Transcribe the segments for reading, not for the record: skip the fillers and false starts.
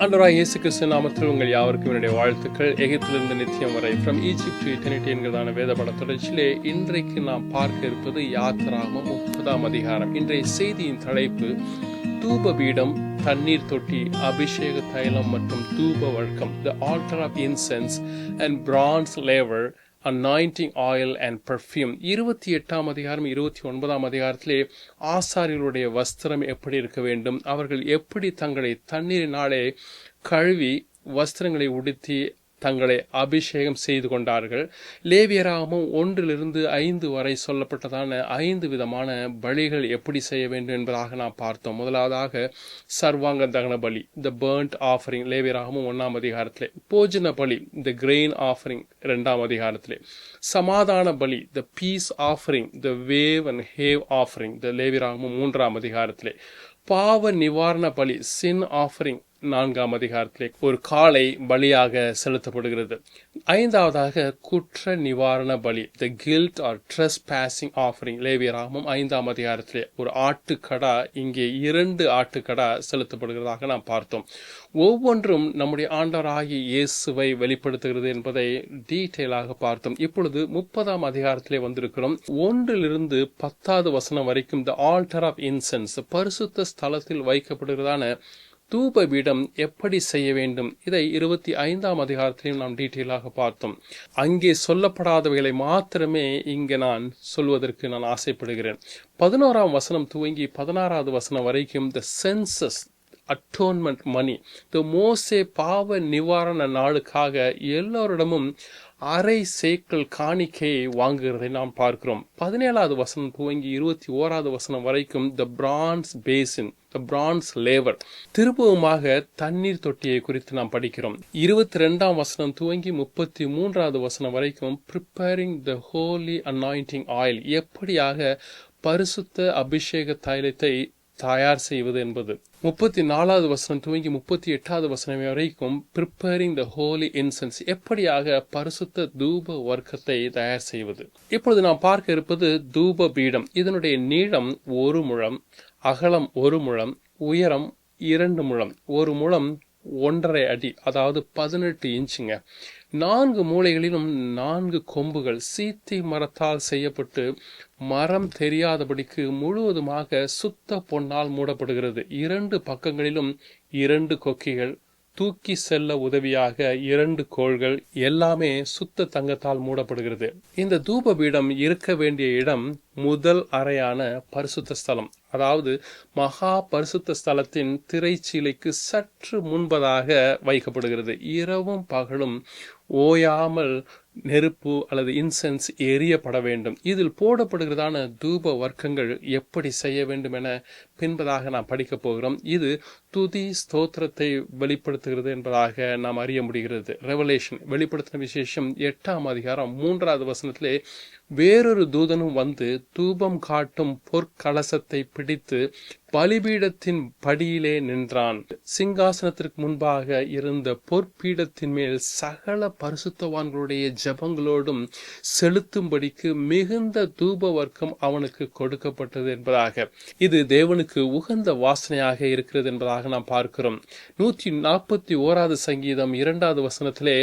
ஆண்டவராகிய இயேசு கிறிஸ்து நாமத்தில் உங்கள் யாவருக்கும் என்னுடைய வாழ்த்துக்கள். எகிப்திலிருந்து நித்தியம் வரை ஃப்ரம் ஈஜிப்ட் டு எட்டர்னிட்டி என்கிறதான வேதபட தொடர்ச்சியிலே இன்றைக்கு நாம் பார்க்க இருப்பது யாத்திராகமம் 30ஆம் அதிகாரம். இன்றைய செய்தியின் தலைப்பு தூபபீடம், தண்ணீர் தொட்டி, அபிஷேக தைலம் மற்றும் தூப வழக்கம், the altar of incense and bronze laver, anointing oil and perfume. 28ஆம் அதிகாரம் 29ஆம் அதிகாரத்திலே ஆசாரியர்களுடைய வஸ்திரம் எப்படி இருக்க வேண்டும், அவர்கள் எப்படி தங்களை தண்ணீரினாலே கழுவி வஸ்திரங்களை உடுத்தி தங்களை அபிஷேகம் செய்து கொண்டார்கள். லேவியராகமம் 1-5 வரை சொல்லப்பட்டதான 5 விதமான பலிகள் எப்படி செய்ய வேண்டும் என்பதாக நாம் பார்த்தோம். முதலாவதாக சர்வாங்க தகன பலி, த பர்ன்ட் ஆஃபரிங், லேவியராகமம் 1ஆம் அதிகாரத்திலே. போஜன பலி, த கிரெயின் ஆஃபரிங் 2ஆம் அதிகாரத்திலே. சமாதான பலி, the peace offering, the wave and heave offering, the லேவியராகமம் 3ஆம் அதிகாரத்திலே. பாவ நிவாரண பலி, சின் ஆஃபரிங் 4ஆம் அதிகாரத்திலே ஒரு காளை பலியாக செலுத்தப்படுகிறது. 5ஆவதாக குற்ற நிவாரண பலி, த கில்ட் ஆர் ட்ரெஸ்பாசிங் ஆஃபரிங், லேவியராகமம் 5ஆம் அதிகாரத்திலே ஒரு ஆட்டுக்கடா, இங்கே 2 ஆட்டுக்கடா செலுத்தப்படுகிறதாக நாம் பார்த்தோம். ஒவ்வொன்றும் நம்முடைய ஆண்டவராகிய இயேசுவை வெளிப்படுத்துகிறது என்பதை டீட்டெயிலாக பார்த்தோம். இப்பொழுது 30ஆம் அதிகாரத்திலே வந்திருக்கிறோம். 1-10 வசனம் வரைக்கும் த ஆல்டர் ஆஃப் இன்சென்ஸ், பரிசுத்த ஸ்தலத்தில் வைக்கப்படுகிறதான தூபபீடம் எப்படி செய்ய வேண்டும், இதை 25ஆம் அதிகாரத்திலையும் நாம் டீட்டெயிலாக பார்த்தோம். அங்கே சொல்லப்படாதவைகளை மாத்திரமே இங்கே நான் சொல்வதற்கு நான் ஆசைப்படுகிறேன். 11ஆம் வசனம் துவங்கி 16வது வசனம் வரைக்கும் த சென்சஸ் அட்டோன்மெண்ட் மணி, த மோசே பாவ நிவாரண நாளுக்காக எல்லோரிடமும் அரை சேக்கல் காணிக்கையை வாங்குகிறதை நாம் பார்க்கிறோம். 17வது வசனம் துவங்கி 21வது வசனம் வரைக்கும் the bronze basin, the bronze laver, திரும்பவுமாக தண்ணீர் தொட்டியை குறித்து நாம் படிக்கிறோம். 22ஆம் வசனம் துவங்கி 33வது வசனம் வரைக்கும் preparing the holy anointing oil, எப்படியாக பரிசுத்த அபிஷேக தைலத்தை தயார் செய்வது என்பது. 34வது வசனம் துவங்கி 38வது வசனம் வரைக்கும் ப்ரிப்பேரிங் த ஹோலி இன்சென்ஸ், எப்படியாக பரிசுத்த தூப வர்க்கத்தை தயார் செய்வது. இப்பொழுது நாம் பார்க்க இருப்பது தூப பீடம். இதனுடைய நீளம் 1 முழம், அகலம் 1 முழம், உயரம் 2 முழம், 1 முழம் 1.5 அடி, அதாவது 18 இன்ச்சுங்க. 4 மூலைகளிலும் 4 கொம்புகள் சீத்தி மரத்தால் செய்யப்பட்டு மரம் தெரியாதபடிக்கு முழுவதுமாக சுத்த பொன்னால் மூடப்படுகிறது. 2 பக்கங்களிலும் 2 கொக்கிகள், தூக்கி செல்ல உதவியாக 2 கோள்கள், எல்லாமே சுத்த தங்கத்தால் மூடப்படுகிறது. இந்த தூபபீடம் இருக்க வேண்டிய இடம் முதல் அறையான பரிசுத்த ஸ்தலம், அதாவது மகா பரிசுத்த ஸ்தலத்தின் திரைச்சீலைக்கு சற்று முன்பதாக வைக்கப்படுகிறது. இரவும் பகலும் ஓயாமல் நெருப்பு அல்லது இன்சென்ஸ் எரியப்பட வேண்டும். இதில் போடப்படுகிறதான தூப வர்க்கங்கள் எப்படி செய்ய வேண்டும் என பின்பதாக நாம் படிக்க போகிறோம். இது துதி ஸ்தோத்திரத்தை வெளிப்படுத்துகிறது என்பதாக நாம் அறிய முடிகிறது. ரெவலேஷன், வெளிப்படுத்தின விசேஷம் 8ஆம் அதிகாரம் 3வது வசனத்திலே வேறொரு தூதனும் வந்து தூபம் காட்டும் பொற்கலசத்தை பிடித்து பலிபீடத்தின் படியிலே நின்றான். சிங்காசனத்திற்கு முன்பாக இருந்த பொற்பீடத்தின் மேல் சகல பரிசுத்தவான்களுடைய ஜபங்களோடும் செலுத்தும்படிக்கு மிகுந்த தூப வர்க்கம் அவனுக்கு கொடுக்கப்பட்டது என்பதாக. இது தேவனுக்கு உகந்த வாசனையாக இருக்கிறது என்பதாக நாம் பார்க்கிறோம். 141வது சங்கீதம் 2வது வசனத்திலே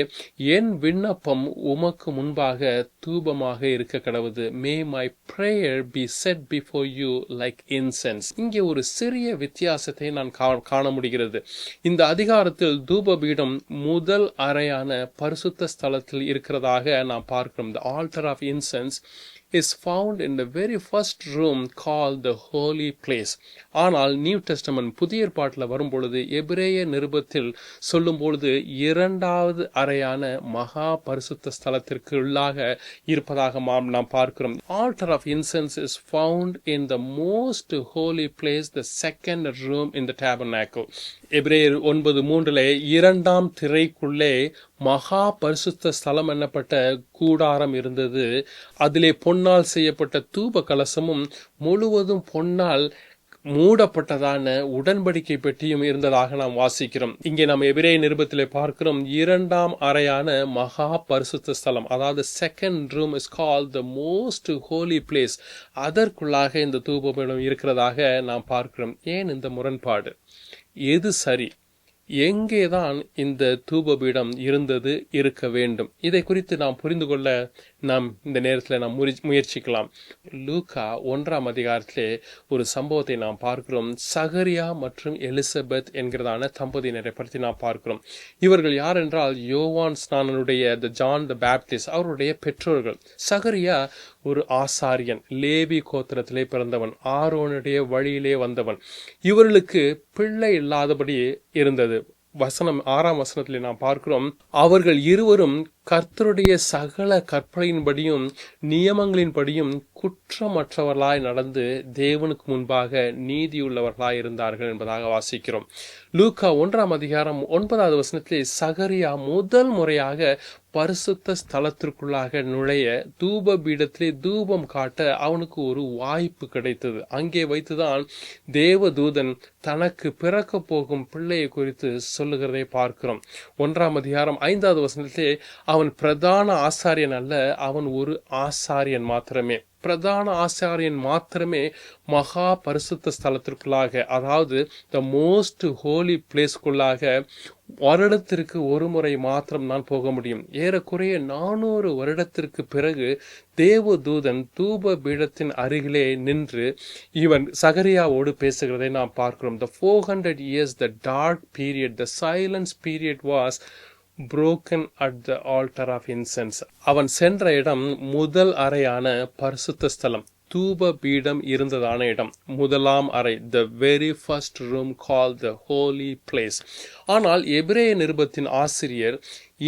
என் விண்ணப்பம் உமக்கு முன்பாக தூபமாக இருக்க கடவுது. May my prayer be set before you like incense. இங்கே ஒரு சிறிய வித்தியாசத்தை நான் காண முடிகிறது. இந்த அதிகாரத்தில் தூபபீடம் முதல் அறையான பரிசுத்த ஸ்தலத்தில் இருக்கிறதாக நாம் பார்க்கிறோம். The altar of incense is found in the very first room called the holy place. ஆனால் நியூ டெஸ்டமென்ட் புதிய ஏற்பாட்டில் வரும்பொழுது எபிரேய நிருபத்தில் சொல்லும் பொழுது 2வது அறையான மகா பரிசுத்த ஸ்தலத்திற்கு உள்ளாக இருப்பதாக நாம் பார்க்கிறோம். Altar of incense is found in the most holy place, the second room in the tabernacle. எபிரேயர் 9:3 2ஆம் திரைக்குள்ளே மகா பரிசுத்த ஸ்தலம் என்னப்பட்ட கூடாரம் இருந்தது. அதிலே பொன்னால் செய்யப்பட்ட தூப கலசமும் முழுவதும் பொன்னால் மூடப்பட்டதான உடன்படிக்கை பெட்டியும் இருந்ததாக நாம் வாசிக்கிறோம். இங்கே நாம் எபிரேய நிருபத்திலே பார்க்கிறோம் 2ஆம் அறையான மகா பரிசுத்த ஸ்தலம், அதாவது second room is called the most holy place. அதற்குள்ளாக இந்த தூபபீடம் இருக்கிறதாக நாம் பார்க்கிறோம். ஏன் இந்த முரண்பாடு? எது சரி எங்கேதான் இந்த தூபபீடம் இருந்தது, இருக்க வேண்டும்? இதை குறித்து நாம் புரிந்து கொள்ள நாம் இந்த நேரத்தில் நாம் முயற்சிக்கலாம். லூக்கா 1ஆம் அதிகாரத்திலே ஒரு சம்பவத்தை நாம் பார்க்கிறோம். சகரியா மற்றும் எலிசபெத் என்கிறதான தம்பதியினரை பற்றி நாம் பார்க்கிறோம். இவர்கள் யார் என்றால் யோவான் ஸ்நானனுடைய ஜான் த பேப்டிஸ்ட் அவருடைய பெற்றோர்கள். சகரியா ஒரு ஆசாரியன், லேவி கோத்திரத்திலே பிறந்தவன், ஆரோனுடைய வழியிலே வந்தவன். இவர்களுக்கு பிள்ளை இல்லாதபடி இருந்தது. 6ஆம் வசனத்திலே நாம் பார்க்கிறோம், அவர்கள் இருவரும் கர்த்தருடைய சகல கற்பனையின்படியும் நியமங்களின்படியும் குற்றமற்றவர்களாய் நடந்து தேவனுக்கு முன்பாக நீதியுள்ளவர்களாய் இருந்தார்கள் என்பதாக வாசிக்கிறோம். லூக்கா 1ஆம் அதிகாரம் 9வது வசனத்திலே சகரியா முதல் முறையாக பரிசுத்த ஸ்தலத்திற்குள்ளாக நுழைய தூப பீடத்திலே தூபம் காட்ட அவனுக்கு ஒரு வாய்ப்பு கிடைத்தது. அங்கே வைத்துதான் தேவதூதன் தனக்கு பிறக்க போகும் பிள்ளையை குறித்து சொல்லுகிறதை பார்க்கிறோம். 1ஆம் அதிகாரம் 5வது வசனத்திலே அவன் பிரதான ஆசாரியன் அல்ல, அவன் ஒரு ஆசாரியன் மாத்திரமே. பிரதான ஆசாரியன் மாத்திரமே மகா பரிசுத்த ஸ்தலத்திற்குள்ளாக, அதாவது த மோஸ்ட் ஹோலி பிளேஸ்க்குள்ளாக வருடத்திற்கு ஒரு முறை மாத்திரம் நான் போக முடியும். ஏறக்குறைய 400 வருடத்திற்கு பிறகு தேவதூதன் தூப பீடத்தின் அருகிலே நின்று இவன் சகரியாவோடு பேசுகிறதை நாம் பார்க்கிறோம். The 400 years, the dark period, the silence period was broken at the altar of incense. அவன் சென்ற இடம் முதல் அறையான பரிசுத்த ஸ்தலம், தூப பீடம் இருந்ததான இடம், முதலாம் அறை, the very first room called the holy place. ஆனால் எபிரேய நிருபத்தின் ஆசிரியர்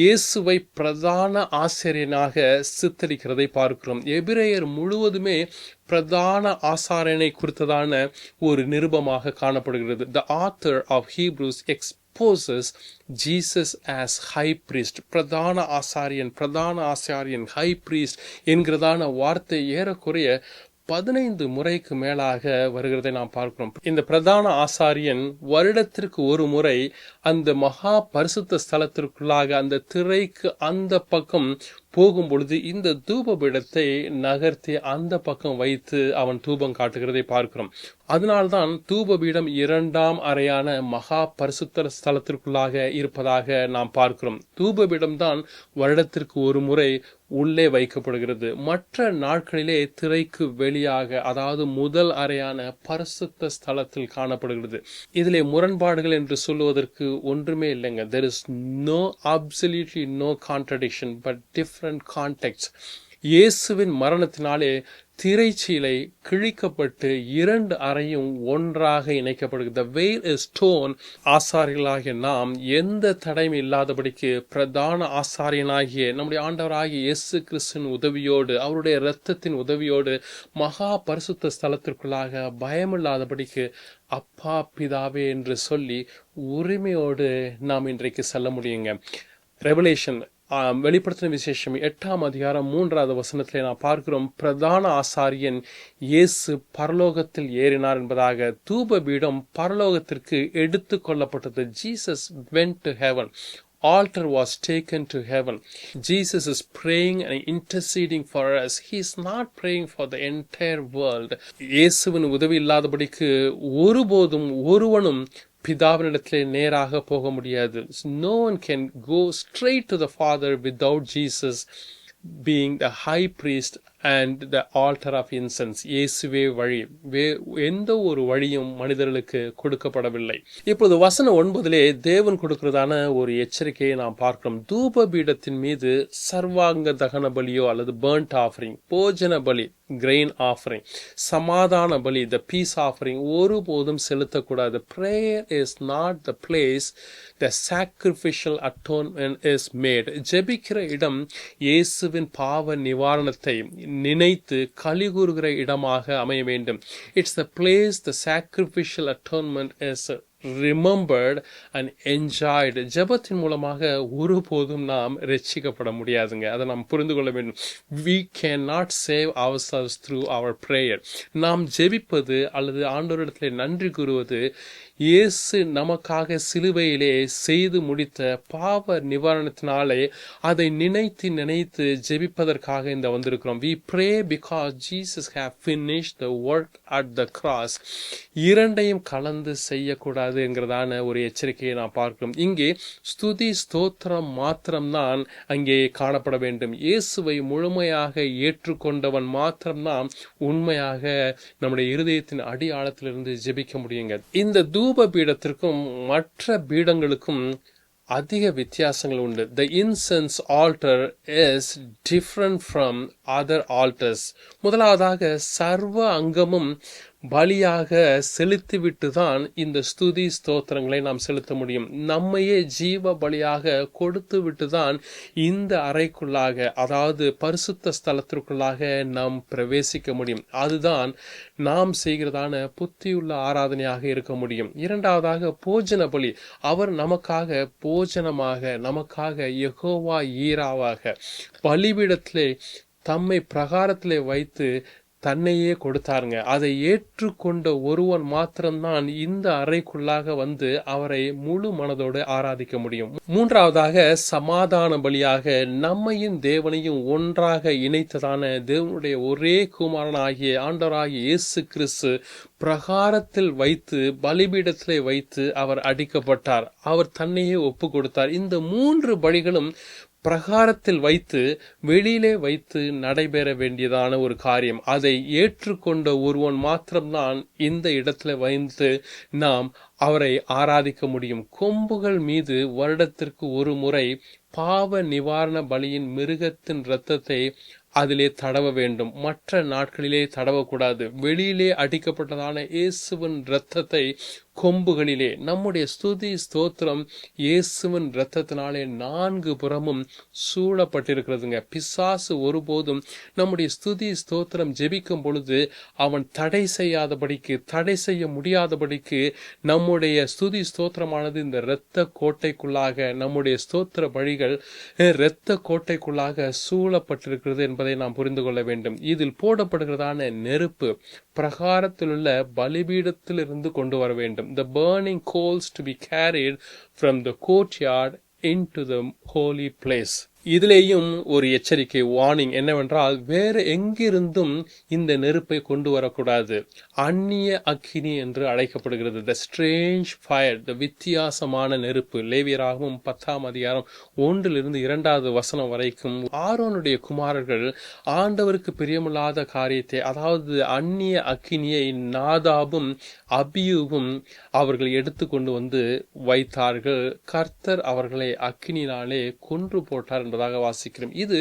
இயேசுவை பிரதான ஆசாரியனாக சித்தரிக்கிறதை பார்க்கிறோம். எபிரேயர் முழுவதுமே பிரதான ஆசாரியனை குறித்ததான ஒரு நிருபமாக காணப்படுகிறது. The author of Hebrews exposes Jesus as high priest. பிரதான ஆசாரியன் ஹை priest என்கிறதான வார்த்தை ஏறக்குறைய 15 முறைக்கு மேலாக வருகிறதை நாம் பார்க்கிறோம். இந்த பிரதான ஆசாரியன் வருடத்திற்கு ஒரு முறை அந்த மகா பரிசுத்த ஸ்தலத்திற்குள்ளாக அந்த திரைக்கு அந்த பக்கம் போகும் பொழுது இந்த தூப பீடத்தை நகர்த்தி அந்த பக்கம் வைத்து அவன் தூபம் காட்டுகிறதை பார்க்கிறோம். அதனால்தான் தூப பீடம் 2ஆம் அறையான மகா பரிசுத்த ஸ்தலத்திற்குள்ளாக இருப்பதாக நாம் பார்க்கிறோம். தூப பீடம் தான் வருடத்திற்கு ஒரு முறை உள்ளே வைக்கப்படுகிறது. மற்ற நாட்களிலே திரைக்கு வெளியாக, அதாவது முதல் அறையான பரிசுத்த ஸ்தலத்தில் காணப்படுகிறது. இதிலே முரண்பாடுகள் என்று சொல்லுவதற்கு ஒன்றுமே இல்லைங்க. There is absolutely no contradiction but different contexts. இயேசுவின் மரணத்தினாலே திரைச்சீலை கிழிக்கப்பட்டு 2 அறையும் ஒன்றாக இணைக்கப்படுகிறது. The veil is torn. ஆசாரியர்களாகிய நாம் எந்த தடையும் இல்லாதபடிக்கு பிரதான ஆசாரியனாகிய நம்முடைய ஆண்டவராகிய இயேசு கிறிஸ்துவின் உதவியோடு, அவருடைய இரத்தத்தின் உதவியோடு மகா பரிசுத்த ஸ்தலத்திற்குள்ளாக பயமில்லாதபடிக்கு அப்பா பிதாவே என்று சொல்லி உரிமையோடு நாம் இன்றைக்கு செல்ல முடியுங்க. ரெவலேஷன் வெளிப்படுத்தின விசேஷம் 8ஆம் அதிகாரம் 3வது வசனத்திலே நான் பார்க்கிறோம், பிரதான ஆசாரியன் இயேசு பரலோகத்தில் ஏறினார் என்பதாக. தூப பீடம் பரலோகத்திற்கு எடுத்து கொள்ளப்பட்டது. Jesus went to heaven. Altar was taken to heaven. Jesus is praying and interceding for us. He is not praying for the entire world. இயேசுவின் உதவி இல்லாதபடிக்கு ஒருபோதும் ஒருவனும் பிதாவினிடத்திலே நேராக போக முடியாது. No one can go straight to the Father without Jesus being the high priest and the altar of incense. இயேசுவே வழி. எந்த ஒரு வழியும் மனிதர்களுக்கு கொடுக்கப்படவில்லை. இப்போது வசனம் 9 தேவன் கொடுக்கிறதான ஒரு எச்சரிக்கையை நாம் பார்க்கிறோம். தூப பீடத்தின் மீது சர்வாங்க தகன பலியோ அல்லது burnt offering, போஜன பலி, grain offering, சமாதான பலி, the peace offering ஒருபோதும் செலுத்தக்கூடாது. Prayer is not the place the sacrificial atonement is made. ஜெபிக்கிற இடம் இயேசுவின் பாவ நிவாரணத்தை நினைத்து கலிகூறுகிற இடமாக அமைய வேண்டும். It's the place the sacrificial atonement is remembered and enjoyed. ஜெபத்தின் மூலமாக ஒருபோதும் நாம் ரட்சிக்கப்பட முடியாதுங்க. அதை நாம் புரிந்து கொள்ள வேண்டும். We cannot save ourselves through our prayer. நாம் ஜெபிப்பது அல்லது ஆண்டவரிடத்தில் நன்றி கூறுவது இயேசு நமக்காக சிலுவையிலே செய்து முடித்த பாவ நிவாரணத்தினாலே அதை நினைத்து ஜெபிப்பதற்காக இந்த வந்திருக்கிறோம். We pray because Jesus have finished the work at the cross. இரண்டையும் கலந்து செய்யக்கூடாது. முடியாது என்கிறதான ஒரு எச்சரிக்கையை நாம் பார்க்கிறோம். இங்கே ஸ்துதி ஸ்தோத்திரம் மாத்திரம்தான் அங்கே காணப்பட வேண்டும். இயேசுவை முழுமையாக ஏற்றுக்கொண்டவன் மாத்திரம்தான் உண்மையாக நம்முடைய இருதயத்தின் அடி ஆழத்திலிருந்து ஜெபிக்க முடியுங்க. இந்த தூப பீடத்திற்கும் மற்ற பீடங்களுக்கும் அதிக வித்தியாசங்கள் உண்டு. The incense altar is different from other altars. முதலாவதாக சர்வ அங்கமும் பலியாக செலுத்திவிட்டு தான் இந்த ஸ்துதி ஸ்தோத்திரங்களை நாம் செலுத்த முடியும். நம்மையே ஜீவ பலியாக கொடுத்து விட்டு தான் இந்த அறைக்குள்ளாக, அதாவது பரிசுத்த ஸ்தலத்திற்குள்ளாக நாம் பிரவேசிக்க முடியும். அதுதான் நாம் செய்கிறதான புத்தியுள்ள ஆராதனையாக இருக்க முடியும். இரண்டாவதாக போஜன பலி. அவர் நமக்காக போஜனமாக, நமக்காக யெகோவா ஈராவாக பலிபீடத்திலே தம்மை பிரகாரத்திலே வைத்து தன்னையே கொடுத்தாருங்க. அதை ஏற்றுக்கொண்ட ஒருவன் மாத்திரம்தான் இந்த அறைக்குள்ளாக வந்து அவரை முழு மனதோடு ஆராதிக்க முடியும். மூன்றாவதாக சமாதான பலியாக நம்மையும் தேவனையும் ஒன்றாக இணைத்ததான தேவனுடைய ஒரே குமாரனாகிய ஆண்டவராகிய இயேசு கிறிஸ்து பிரகாரத்தில் வைத்து, பலிபீடத்திலே வைத்து அவர் அடிக்கப்பட்டார். அவர் தன்னையே ஒப்பு கொடுத்தார். இந்த மூன்று பலிகளும் பிரகாரத்தில் வைத்து, வெளியிலே வைத்து நடைபெற வேண்டியதான ஒரு காரியம். அதை ஏற்றுக்கொண்ட ஒருவன் மாத்திரம்தான் இந்த இடத்துல வைத்து நாம் அவரை ஆராதிக்க முடியும். கொம்புகள் மீது வருடத்திற்கு ஒரு முறை பாவ நிவாரண பலியின் மிருகத்தின் இரத்தத்தை அதிலே தடவ வேண்டும். மற்ற நாட்களிலே தடவக்கூடாது. வெளியிலே அடிக்கப்பட்டதான இயேசுவின் இரத்தத்தை கொம்புகளிலே, நம்முடைய ஸ்துதி ஸ்தோத்திரம் இயேசுவின் இரத்தத்தினாலே நான்கு புறமும் சூழப்பட்டிருக்கிறதுங்க. பிசாசு ஒருபோதும் நம்முடைய ஸ்துதி ஸ்தோத்திரம் ஜெபிக்கும் பொழுது அவன் தடை செய்யாதபடிக்கு, தடை செய்ய முடியாதபடிக்கு நம்முடைய ஸ்துதி ஸ்தோத்திரமானது இந்த இரத்த கோட்டைக்குள்ளாக, நம்முடைய ஸ்தோத்திர பலிகள் இரத்த கோட்டைக்குள்ளாக சூழப்பட்டிருக்கிறது என்பதை நாம் புரிந்து கொள்ள வேண்டும். இதில் போடப்படுகிறதான நெருப்பு பிரகாரத்தில் உள்ள பலிபீடத்தில் இருந்து கொண்டு வர வேண்டும். The burning coals to be carried from the courtyard into the holy place. இதிலேயும் ஒரு எச்சரிக்கை, வார்னிங் என்னவென்றால், வேறு எங்கிருந்தும் இந்த நெருப்பை கொண்டு வரக்கூடாது. அந்நிய அக்கினி என்று அழைக்கப்படுகிறது. த ஸ்ட்ரேஞ்ச் ஃபயர், த வித்தியாசமான நெருப்பு. லேவியராகவும் 10ஆம் அதிகாரம் 1-2 வரைக்கும் ஆரோனுடைய குமாரர்கள் ஆண்டவருக்கு பிரியமில்லாத காரியத்தை, அதாவது அந்நிய அக்கினியை நாதாபும் அபியூவும் அவர்கள் எடுத்து கொண்டு வந்து வைத்தார்கள். கர்த்தர் அவர்களை அக்கினினாலே கொன்று போட்டார் என்பதாக வாசிக்கிறோம். இது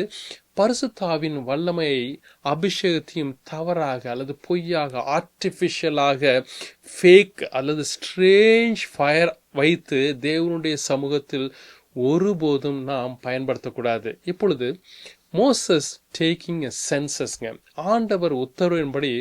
பரிசுத்தாவின் வல்லமையை, அபிஷேகத்தையும் தவறாக அல்லது பொய்யாக, ஆர்டிபிஷியலாக, ஃபேக் அல்லது ஸ்ட்ரேஞ்ச் ஃபயர் வைத்து தேவனுடைய சமூகத்தில் ஒருபோதும் நாம் பயன்படுத்தக்கூடாது. இப்பொழுது மோசஸ் டேக்கிங் எ சென்சஸ்ங்க. ஆண்டவர் உத்தரவின்படி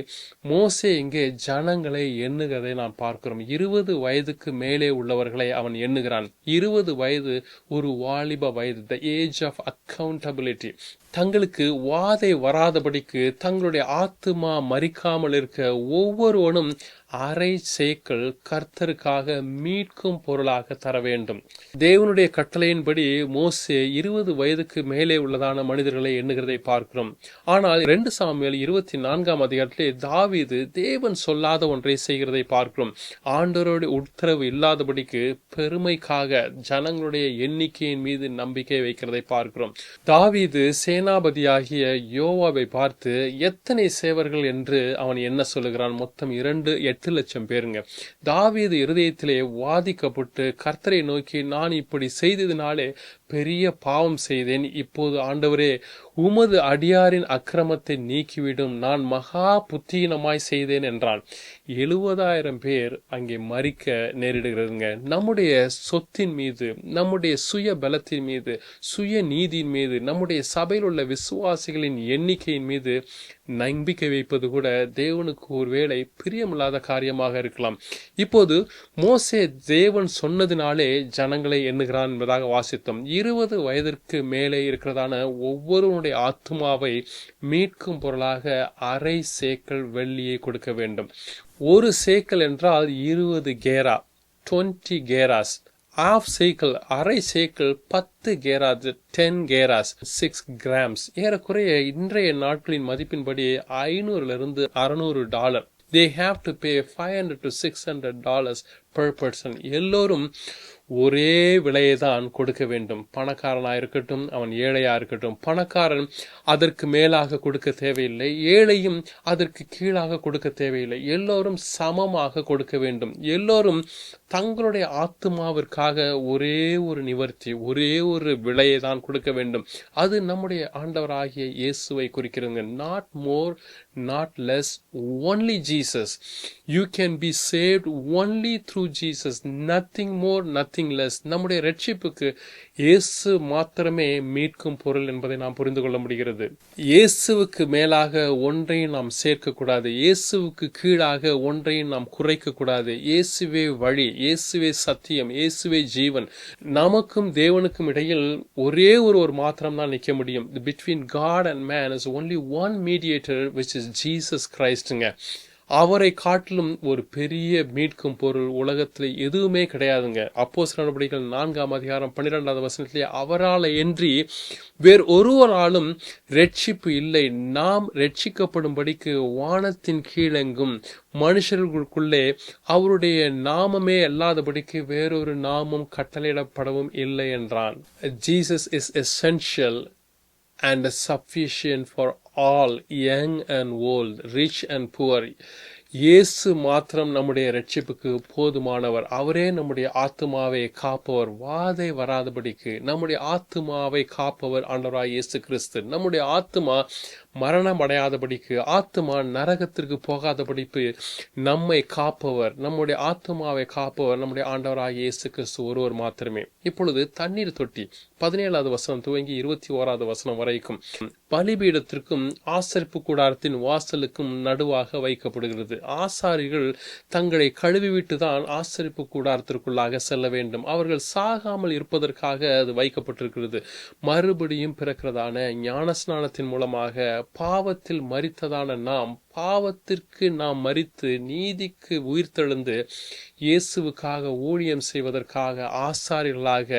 மோசே இங்கே ஜனங்களை எண்ணுகிறதை நாம் பார்க்கிறோம். 20 வயதுக்கு மேலே உள்ளவர்களை அவன் எண்ணுகிறான். 20 வயது ஒரு வாலிப வயது, த ஏஜ் ஆஃப் அக்கௌண்டபிலிட்டி. தங்களுக்கு வாதை வராதபடிக்கு, தங்களுடைய ஆத்துமா மறிக்காமல் இருக்க ஒவ்வொருவனும் அரை சேக்கல் கர்த்தருக்காக மீட்கும் பொருளாக தர வேண்டும். தேவனுடைய கட்டளையின்படி மோசே 20 வயதுக்கு மேலே உள்ளதான மனிதர்களை எண்ணுகிறதை பார்க்கிறோம். ஆனால் 2 சாமுவேல் 24ஆம் அதிகாரத்திலே தாவீது தேவன் சொல்லாத ஒன்றை செய்கிறதை பார்க்கிறோம். ஆண்டவருடைய உத்தரவு இல்லாதபடிக்கு பெருமைக்காக ஜனங்களுடைய எண்ணிக்கையின் மீது நம்பிக்கை வைக்கிறதை பார்க்கிறோம். தாவீது சேனாபதியாகிய யோவாவை பார்த்து எத்தனை சேவர்கள் என்று அவன் என்ன சொல்லுகிறான்? மொத்தம் 8 லட்சம் பேருங்க. தாவீது இருதயத்திலே வாதிக்கப்பட்டு கர்த்தரை நோக்கி, நான் இப்படி செய்ததினாலே பெரிய பாவம் செய்தேன். இப்போது ஆண்டவரே, உமது அடியாரின் அக்கிரமத்தை நீக்கிவிடும், நான் மகா புத்தீனமாய் செய்தேன் என்றான். 70,000 பேர் அங்கே மரிக்க நேரிடுகிறதுங்க. நம்முடைய சொத்தின் மீது, நம்முடைய சுய பலத்தின் மீது, சுய நீதியின் மீது, நம்முடைய சபையில் உள்ள விசுவாசிகளின் எண்ணிக்கையின் மீது நம்பிக்கை வைப்பது கூட தேவனுக்கு ஒருவேளை பிரியமில்லாத காரியமாக இருக்கலாம். இப்போது மோசே தேவன் சொன்னதினாலே ஜனங்களை எண்ணுகிறான் என்பதாக வாசித்தோம். 20 வயதிற்கு மேலே இருக்கிறதான ஒவ்வொருவனுடைய ஆத்துமாவை மீட்கும் பொருளாக அரை சேக்கல் வெள்ளியை கொடுக்க வேண்டும். ஒரு சேக்கல் என்றால் 20 கேரா, 20 கேராஸ். half சேக்கல், அரை சேக்கல் 10 கேராஸ், 10 கேராஸ், 6 கிராம்ஸ். ஏறக்குறைய இன்றைய நாட்களின் மதிப்பின்படி $500 to $600. They have to pay $500 to $600 per person. எல்லோரும் ஒரே விலையை தான் கொடுக்க வேண்டும். பணக்காரனாக இருக்கட்டும், அவன் ஏழையா இருக்கட்டும். பணக்காரன் அதற்கு மேலாக கொடுக்க தேவையில்லை, ஏழையும் அதற்கு கீழாக கொடுக்க தேவையில்லை. எல்லோரும் சமமாக கொடுக்க வேண்டும். எல்லோரும் தங்களுடைய ஆத்மாவிற்காக ஒரே ஒரு நிவர்த்தி, ஒரே ஒரு விலையை தான் கொடுக்க வேண்டும். அது நம்முடைய ஆண்டவராகிய இயேசுவை குறிக்கிறது. Not more, not less, only Jesus. You can be saved only through Jesus. Nothing more, nothing less. நம்முடைய ரட்சிப்புக்கு இயேசு மாத்திரமே மீட்கும் பொருள் என்பதை நாம் புரிந்து கொள்ள முடிகிறது. இயேசுவுக்கு மேலாக ஒன்றையும் நாம் சேர்க்கக்கூடாது. இயேசுவுக்கு கீழாக ஒன்றையும் நாம் குறைக்கக்கூடாது. இயேசுவே வழி, இயேசுவே சத்தியம், இயேசுவே ஜீவன். நமக்கும் தேவனுக்கும் இடையில் ஒரே ஒரு மாத்திரம் தான் நிற்க முடியும். Between God and man is only one mediator, which is Jesus Christங்க. அவரை காட்டிலும் ஒரு பெரிய மீட்கும் பொருள் உலகத்தில் எதுவுமே கிடையாதுங்க. அப்போஸ்தலர் நடபடிகள் 4:12 அவரால் என்றி வேறு ஒருவராலும் ரட்சிப்பு இல்லை, நாம் ரட்சிக்கப்படும்படிக்கு வானத்தின் கீழெங்கும் மனுஷர்களுக்குள்ளே அவருடைய நாமமே அல்லாதபடிக்கு வேறொரு நாமம் கட்டளையிடப்படவும் இல்லை என்றான். Jesus is essential and sufficient for all, young and old, rich and poor. இயேசு மாத்திரம் நம்முடைய ரட்சிப்புக்கு போதுமானவர். அவரே நம்முடைய ஆத்துமாவை காப்பவர், வாதை வராதபடிக்கு நம்முடைய ஆத்துமாவை காப்பவர் ஆண்டவராய் இயேசு கிறிஸ்து. நம்முடைய ஆத்துமா மரணம் அடையாதபடிக்கு, ஆத்துமா நரகத்திற்கு போகாதபடிக்கு நம்மை காப்பவர், நம்முடைய ஆத்துமாவை காப்பவர் நம்முடைய ஆண்டவராய் இயேசு கிறிஸ்து ஒருவர் மாத்திரமே. இப்பொழுது தண்ணீர் தொட்டி 17வது வசனம் துவங்கி 21வது வசனம் வரைக்கும் பலிபீடத்திற்கும் ஆசரிப்பு கூடாரத்தின் வாசலுக்கும் நடுவாக வைக்கப்படுகிறது. ஆசாரிகள் தங்களை கழுவிவிட்டு தான் ஆசரிப்பு கூடாரத்திற்குள்ளாக செல்ல வேண்டும். அவர்கள் சாகாமல் இருப்பதற்காக அது வைக்கப்பட்டிருக்கிறது. மறுபடியும் பிறக்கிறதான ஞானஸ்நானத்தின் மூலமாக பாவத்தில் மரித்ததான நாம், பாவத்திற்கு நாம் மரித்து நீதிக்கு உயிர்த்தெழுந்து இயேசுவுக்காக ஊழியம் செய்வதற்காக ஆசாரிகளாக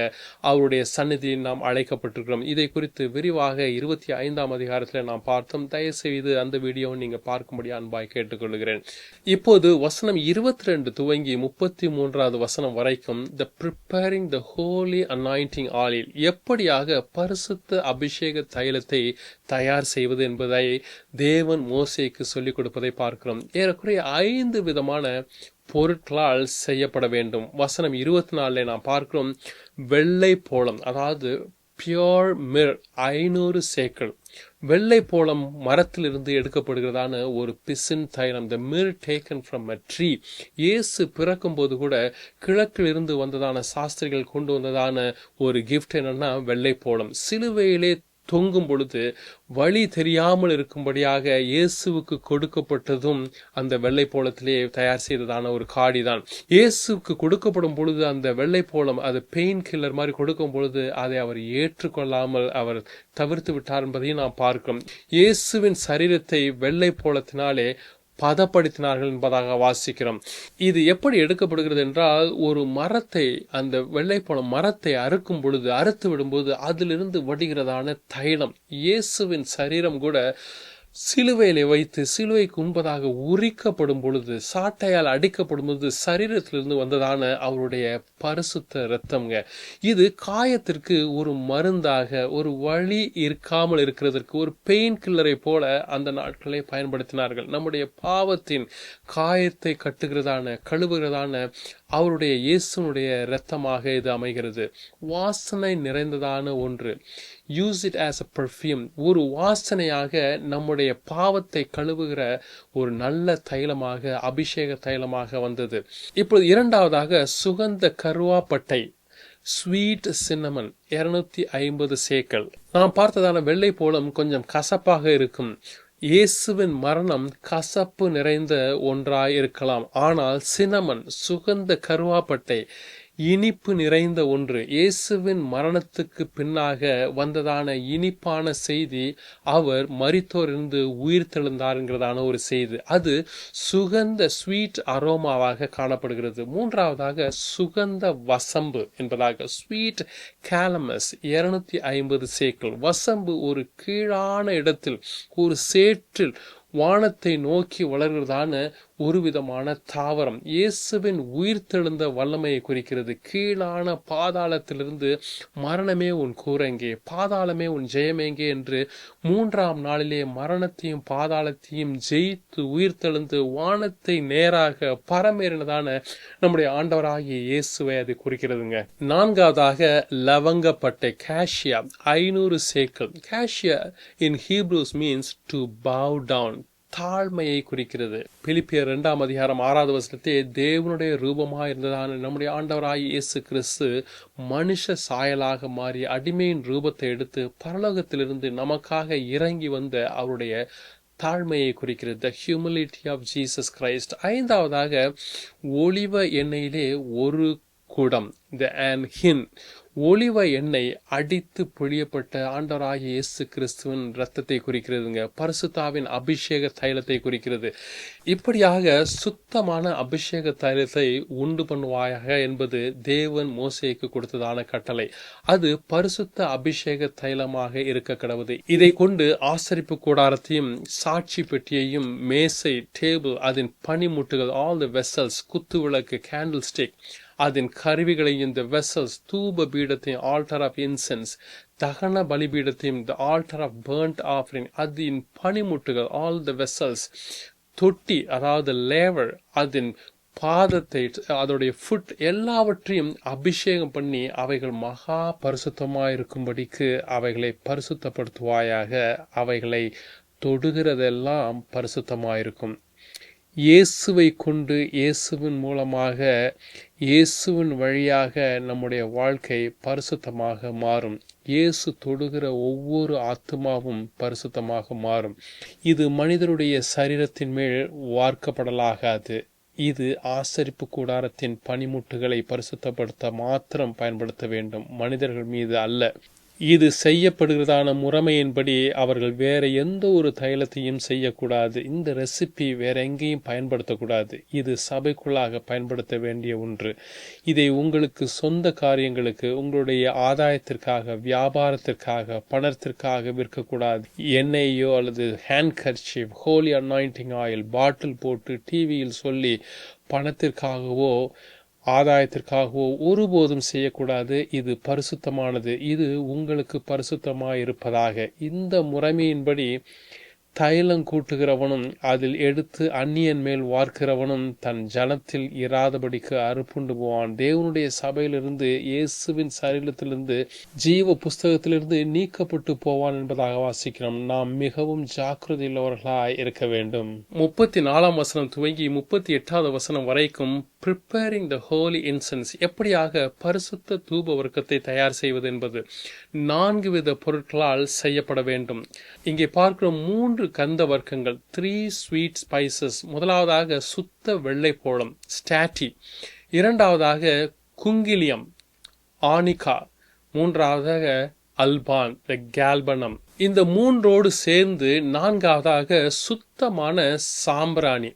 அவருடைய சந்நிதியில் நாம் அழைக்கப்பட்டிருக்கிறோம். இதை குறித்து விரிவாக 25ஆம் அதிகாரத்தில் நாம் பார்த்தோம். தயவு செய்து அந்த வீடியோவை நீங்க பார்க்கும்படி அன்பாய் கேட்டுக்கொள்கிறேன். இப்போது வசனம் 22 துவங்கி 33வது வசனம் வரைக்கும் the preparing the holy anointing oil, எப்படியாக பரிசுத்த அபிஷேக தைலத்தை தயார் செய்வது என்பதை தேவன் மோசேக்கு சொல்லிக் கொடுப்பதை பார்க்கிறோம். ஏறக்குறைய 5 விதமான பொருட்களால் செய்யப்பட வேண்டும். வசனம் 24 நாம் பார்க்கிறோம், வெள்ளை போளம், அதாவது பியோர் மிர் 500 சேக்கல். வெள்ளை போளம் மரத்திலிருந்து எடுக்கப்படுகிறதான ஒரு பிசின் தைலம், the myrrh taken from a tree. இயேசு பிறக்கும் போது கூட கிழக்கில் இருந்து வந்ததான சாஸ்திரிகள் கொண்டு வந்ததான ஒரு கிஃப்ட் என்னன்னா வெள்ளை போளம். சிலுவையிலே தொங்கும் பொழுது வழி தெரியாமல் இருக்கும்படியாக இயேசுவுக்கு கொடுக்கப்பட்டதும் அந்த வெள்ளை போளத்திலே தயார் செய்ததான ஒரு காடிதான். இயேசுக்கு கொடுக்கப்படும் பொழுது அந்த வெள்ளை போளம் அது பெயின் கில்லர் மாதிரி கொடுக்கும் பொழுது அதை அவர் ஏற்றுக்கொள்ளாமல் அவர் தவிர்த்து விட்டார் என்பதையும் நாம் பார்க்கிறோம். இயேசுவின் சரீரத்தை வெள்ளை போளத்தினாலே பதப்படுத்தினார்கள் என்பதாக வாசிக்கிறோம். இது எப்படி எடுக்கப்படுகிறது என்றால், ஒரு மரத்தை, அந்த வெள்ளைப்பழம் மரத்தை அறுக்கும் பொழுது, அறுத்து விடும்போது அதிலிருந்து வடிகிறதான தைலம், இயேசுவின் சரீரம் கூட சிலுவையிலே வைத்து சிலுவைக்கு முன்பதாக உரிக்கப்படும் பொழுது, சாட்டையால் அடிக்கப்படும் பொழுது சரீரத்திலிருந்து வந்ததான அவருடைய பரிசுத்த இரத்தம்ங்க. இது காயத்திற்கு ஒரு மருந்தாக, ஒரு வலி இருக்காமல் இருக்கிறதற்கு ஒரு பெயின் கில்லரை போல அந்த நாட்களை பயன்படுத்தினார்கள். நம்முடைய பாவத்தின் காயத்தை கட்டுகிறதான, கழுவுகிறதான அவருடைய இயேசுனுடைய இரத்தமாக இது அமைகிறது. வாசனை நிறைந்ததான ஒன்று, use it as a perfume, ஒரு வாசனையாக நம்முடைய பாவத்தை கழுவுகிற ஒரு நல்ல தைலமாக, அபிஷேக தைலமாக வந்தது. இப்பொழுது இரண்டாவதாக சுகந்த கருவாப்பட்டை, ஸ்வீட் சின்னமன் 250 சேக்கல். நாம் பார்த்ததான வெள்ளை போளம் கொஞ்சம் கசப்பாக இருக்கும். இயேசுவின் மரணம் கசப்பு நிறைந்த ஒன்றாய் இருக்கலாம். ஆனால் சின்னமன், சுகந்த கருவாப்பட்டை, இனிப்பு நிறைந்த ஒன்று. இயேசுவின் மரணத்துக்கு பின்னாக வந்ததான இனிப்பான செய்தி, அவர் மரித்தோரிலிருந்து உயிர் தெழுந்தார்ங்கிறதான ஒரு செய்தி. அது சுகந்த ஸ்வீட் அரோமாவாக காணப்படுகிறது. மூன்றாவதாக சுகந்த வசம்பு என்பதாக, ஸ்வீட் கேலமஸ் 250 சேக்கல். வசம்பு ஒரு கீழான இடத்தில், ஒரு சேற்றில், வானத்தை நோக்கி வளர்கிறதான ஒரு விதமான தாவரம். இயேசுவின் உயிர்த்தெழுந்த வல்லமையை குறிக்கிறது. கீழான பாதாளத்திலிருந்து மரணமே உன் கூரெங்கே, பாதாளமே உன் ஜெயமேங்கே என்று 3ஆம் நாளிலே மரணத்தையும் பாதாளத்தையும் ஜெயித்து உயிர்த்தெழுந்து வானத்தை நேராக பரமேறினதான நம்முடைய ஆண்டவராகிய இயேசுவை அது குறிக்கிறதுங்க. 4வதாக லவங்கப்பட்டை, கேஷியா, 500 சேக்கல். Keshia in Hebrews means to bow down, தாழ்மையை குறிக்கிறது. பிலிப்பியர் 2ஆம் அதிகாரம் 6வது வசனத்தை, தேவனுடைய ரூபமாக இருந்ததான நம்முடைய ஆண்டவராய் இயேசு கிறிஸ்து மனுஷ சாயலாக மாறி அடிமையின் ரூபத்தை எடுத்து பரலோகத்திலிருந்து நமக்காக இறங்கி வந்த அவருடைய தாழ்மையை குறிக்கிறது. The humility of Jesus Christ. 5வதாக ஒலிவ எண்ணெயிலே ஒரு குடம், the anhin, ஒலிவ எண்ணெய் அடித்து பொழியப்பட்ட ஆண்டவராகிய இயேசு கிறிஸ்துவின் இரத்தத்தை குறிக்கிறதுங்க. பரிசுத்தாவின் அபிஷேக தைலத்தை குறிக்கிறது. இப்படியாக சுத்தமான அபிஷேக தைலத்தை உண்டு பண்ணுவாயாக என்பது தேவன் மோசேக்கு கொடுத்ததான கட்டளை. அது பரிசுத்த அபிஷேக தைலமாக இருக்க கடவுது. இதை கொண்டு ஆசரிப்பு கூடாரத்தையும் சாட்சி பெட்டியையும் மேசை, டேபிள், அதன் பனிமுட்டுகள், ஆல் தி வெசல்ஸ், குத்து விளக்கு, கேண்டில் ஸ்டிக், அதன் கருவிகளையும், இந்த வெசல்ஸ், தூப பீடத்தையும், ஆல்டர் ஆஃப் இன்சென்ஸ், தகன பலிபீடத்தையும், the altar of burnt offering, அதன் பனிமுட்டுகள், ஆல் த வெசல்ஸ், தொட்டி அதாவது லேவர், அதன் பாதத்தை, அதோடைய ஃபுட், எல்லாவற்றையும் அபிஷேகம் பண்ணி அவைகள் மகா பரிசுத்தமாயிருக்கும்படிக்கு அவைகளை பரிசுத்தப்படுத்துவாயாக. அவைகளை தொடுகிறதெல்லாம் பரிசுத்தமாயிருக்கும். இயேசுவை கொண்டு, இயேசுவின் மூலமாக, இயேசுவின் வழியாக நம்முடைய வாழ்க்கை பரிசுத்தமாக மாறும். இயேசு தொடுகிற ஒவ்வொரு ஆத்துமாவும் பரிசுத்தமாக மாறும். இது மனிதருடைய சரீரத்தின் மேல் வார்க்கப்படலாகாது. இது ஆசரிப்பு கூடாரத்தின் பனிமுட்டுகளை பரிசுத்தப்படுத்த மாத்திரம் பயன்படுத்த வேண்டும், மனிதர்கள் மீது அல்ல. இது செய்யப்படுகிறதான முறைமையின்படி அவர்கள் வேற எந்த ஒரு தைலத்தையும் செய்யக்கூடாது. இந்த ரெசிபி வேற எங்கேயும் பயன்படுத்தக்கூடாது. இது சபைக்குள்ளாக பயன்படுத்த வேண்டிய ஒன்று. இதை உங்களுக்கு சொந்த காரியங்களுக்கு, உங்களுடைய ஆதாயத்திற்காக, வியாபாரத்திற்காக, பணத்திற்காக விற்கக்கூடாது. எண்ணெயோ அல்லது handkerchief, holy anointing oil bottle போட்டு டிவியில் சொல்லி பணத்திற்காகவோ ஆதாயத்திற்காகவோ ஒருபோதும் செய்யக்கூடாது. இது பரிசுத்தமானது. இது உங்களுக்கு பரிசுத்தமாயிருப்பதாக. இந்த முறைமையின்படி தைலம் கூட்டுகிறவனும் அதில் எடுத்து அந்நியன் மேல் வார்க்கிறவனும் தன் ஜனத்தில் இராதபடிக்கு அறுப்புண்டு போவான். தேவனுடைய சபையிலிருந்து, இயேசுவின் சரீரத்திலிருந்து, ஜீவ புஸ்தகத்திலிருந்து நீக்கப்பட்டு போவான் என்பதாக வாசிக்கிறோம். நாம் மிகவும் ஜாக்கிரதையுள்ளவர்களாய் இருக்க வேண்டும். 34ஆம் வசனம் துவங்கி 38வது வசனம் வரைக்கும் preparing the holy incense, எப்படியாக பரிசுத்த தூப வர்க்கத்தை தயார் செய்வது என்பது 4 வித பொருட்களால் செய்யப்பட வேண்டும். இங்கே பார்க்கிற 3 கந்த வர்க்கங்கள், 3 sweet spices. முதலாவதாக சுத்த வெள்ளை போளம், ஸ்டாட்டி. இரண்டாவதாக குங்கிலியம், ஆனிகா. மூன்றாவதாக அல்பான், கேல்பனம். இந்த 3ஓடு சேர்ந்து 4வதாக சுத்தமான சாம்பிராணி,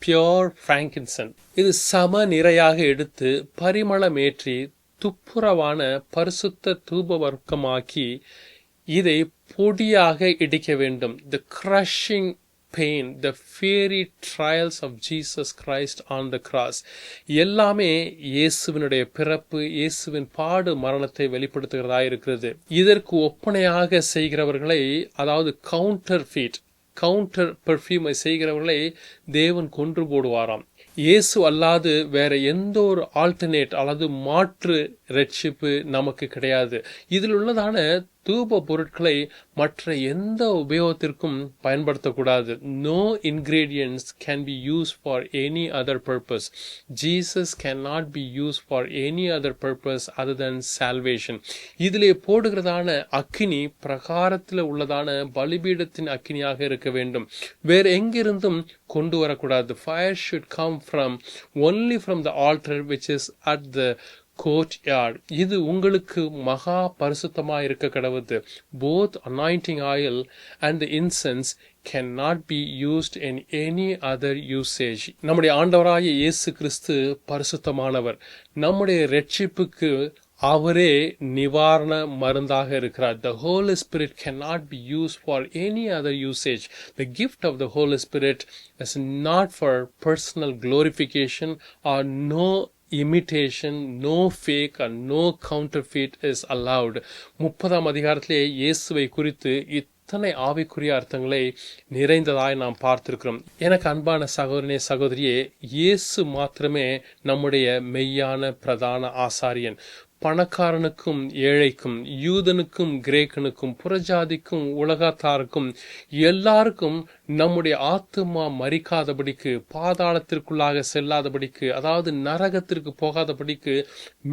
பியோர் பிராங்கின்சன். இது சம நிறையாக எடுத்து பரிமளமேற்றி துப்புரவான பரிசுத்த தூப வர்க்கமாக்கி இதை பொடியாக இடிக்க வேண்டும். The crushing pain, the fiery trials of Jesus Christ on the cross, எல்லாமே இயேசுவினுடைய பிறப்பு, இயேசுவின் பாடு மரணத்தை வெளிப்படுத்துகிறதா இருக்கிறது. இதற்கு ஒப்பனையாக செய்கிறவர்களை, அதாவது கவுண்டர் பெர்ஃப்யூமை செய்கிறவர்களை தேவன் கொன்று போடுவாராம். இயேசு அல்லாது வேற எந்த ஒரு ஆல்டர்னேட் அல்லது மாற்று ரட்சிப்பு நமக்கு கிடையாது. இதில் உள்ளதான தூப பொருட்களை மற்ற எந்த உபயோகத்திற்கும் பயன்படுத்தக்கூடாது. No ingredients can be used for any other purpose. Jesus cannot be used for any other purpose other than salvation. இதிலே போடுகிறதான அக்கினி பிரகாரத்தில் உள்ளதான பலிபீடத்தின் அக்கினியாக இருக்க வேண்டும். வேற எங்கிருந்தும் கொண்டு வரக்கூடாது. Fire should come only from the altar which is at the courtyard. இது உங்களுக்கு மகா பரிசுத்தமாக இருக்க கடவுது. Both anointing oil and the incense cannot be used in any other usage. நம்முடைய ஆண்டவராகிய இயேசு கிறிஸ்து பரிசுத்தமானவர். நம்முடைய ரட்சிப்புக்கு அவரே நிவாரண மருந்தாக இருக்கிறார். The Holy Spirit cannot be used for any other usage. The gift of the Holy Spirit is not for personal glorification, or no imitation, no fake and no counterfeit is allowed. 30ஆம் அதிகாரத்திலே இயேசுவை குறித்து இத்தனை ஆவிக்குரிய அர்த்தங்களை நிறைந்ததாய் நாம் பார்த்திருக்கிறோம். எனக்கு அன்பான சகோதரனே சகோதரியே, இயேசு மாத்திரமே நம்முடைய மெய்யான பிரதான ஆசாரியன். பணக்காரனுக்கும் ஏழைக்கும், யூதனுக்கும் கிரேக்கனுக்கும், புறஜாதிக்கும் உலகத்தாருக்கும் எல்லாருக்கும் நம்முடைய ஆத்துமா மரிக்காதபடிக்கு, பாதாளத்திற்குள்ளாக செல்லாதபடிக்கு, அதாவது நரகத்திற்கு போகாதபடிக்கு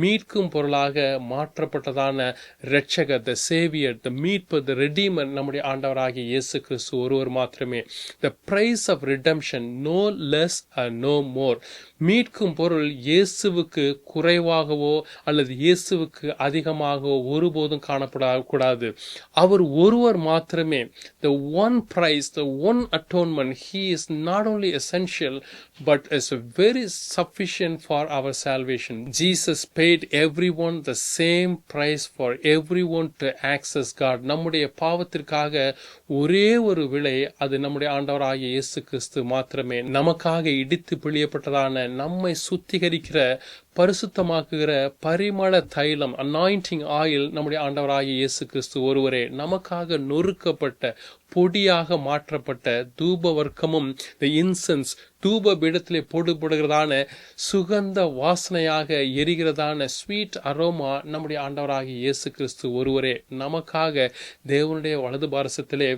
மீட்கும் பொருளாக மாற்றப்பட்டதான இரட்சகர், த சேவியர், த மீட்பர், த ரெடீமர் நம்முடைய ஆண்டவராகிய இயேசு கிறிஸ்து ஒருவர் மாத்திரமே. The price of redemption, no less and no more. மீட்கும் பொருள் இயேசுவுக்கு குறைவாகவோ அல்லது இயேசுவுக்கு அதிகமாகவோ ஒருபோதும் காணப்படக்கூடாது. அவர் ஒருவர் மாத்திரமே. The one price, the one atonement, he is not only essential but is very sufficient for our salvation. Jesus paid everyone the same price for everyone to access God. நம்முடைய பாவத்திற்காக ஒரே ஒரு விலை, அது நம்முடைய ஆண்டவராகிய இயேசு கிறிஸ்து மாத்திரமே. நமக்காக இடித்து பிழியப்பட்டதான, நம்மை சுத்திகரிக்கிற, பரிசுத்தமாக்குகிற பரிமள தைலம், அனாயிண்டிங் ஆயில் நம்முடைய ஆண்டவராகிய இயேசு கிறிஸ்து ஒருவரே. நமக்காக நொறுக்கப்பட்ட, பொடியாக மாற்றப்பட்ட தூப வர்க்கமும், த இன்சென்ஸ், தூப பீடத்திலே போடுகிறதான சுகந்த வாசனையாக எரிகிறதான ஸ்வீட் அரோமா நம்முடைய ஆண்டவராகிய இயேசு கிறிஸ்து ஒருவரே. நமக்காக தேவனுடைய வலது பாரசத்திலே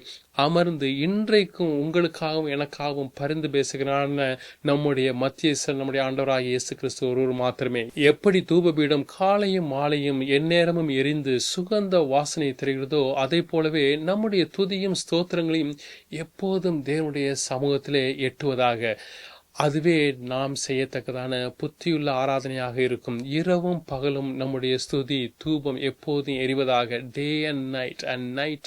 அமர்ந்து இன்றைக்கும் உங்களுக்காகவும் எனக்காகவும் பரிந்து பேசுகிறான நம்முடைய மத்தியஸ்தர் நம்முடைய ஆண்டவராகிய இயேசு கிறிஸ்து ஒருவர் மாத்திரமே. எப்படி தூபபீடம் காலையும் மாலையும் எந்நேரமும் எரிந்து சுகந்த வாசனை தருகிறதோ, அதே போலவே நம்முடைய துதியும் ஸ்தோத்திரங்களையும் எப்போதும் தேவனுடைய சமூகத்திலே எட்டுவதாக. அதுவே நாம் செய்யத்தக்கதான புத்தியுள்ள ஆராதனையாக இருக்கும். இரவும் பகலும் நம்முடைய ஸ்துதி தூபம் எப்போதும் எரிவதாக. Day and night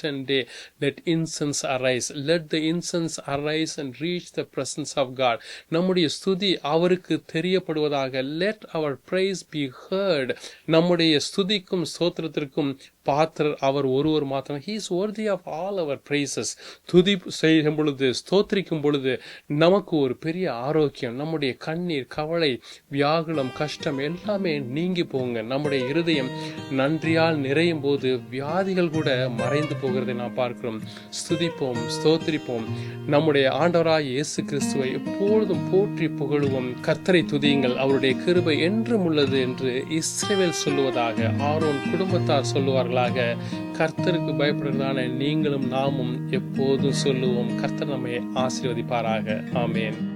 and day let incense arise. Let the incense arise and reach the presence of God. நம்முடைய ஸ்துதி அவருக்கு தெரியப்படுவதாக. Let our praise be heard. நம்முடைய ஸ்துதிக்கும் ஸ்தோத்திரத்திற்கும் பாத்திரர் அவர் ஒருவர் மாத்திரம். He is worthy of all our praises. துதி செய்யும் பொழுது, ஸ்தோத்திரிக்கும் பொழுது நமக்கு ஒரு பெரிய ஆரோக்கியம். நம்முடைய கண்ணீர், கவலை, வியாகுலம், கஷ்டம் எல்லாமே நீங்கி போங்க. நம்முடைய இருதயம் நன்றியால் நிறையும் போது வியாதிகள் கூட மறைந்து போகிறதை நாம் பார்க்கிறோம். ஸ்துதிப்போம், ஸ்தோத்திரிப்போம். நம்முடைய ஆண்டவராகிய இயேசு கிறிஸ்துவை எப்பொழுதும் போற்றி புகழுவோம். கர்த்தரை துதியுங்கள், அவருடைய கிருபை என்றும் உள்ளது என்று இஸ்ரவேல் சொல்லுவதாக. ஆரோன் குடும்பத்தார் சொல்லுவார்கள். கர்த்தருக்கு பயப்படுகிறதான நீங்களும் நாமும் எப்போதும் சொல்லுவோம். கர்த்தர் நம்மை ஆசீர்வதிப்பாராக. ஆமென்.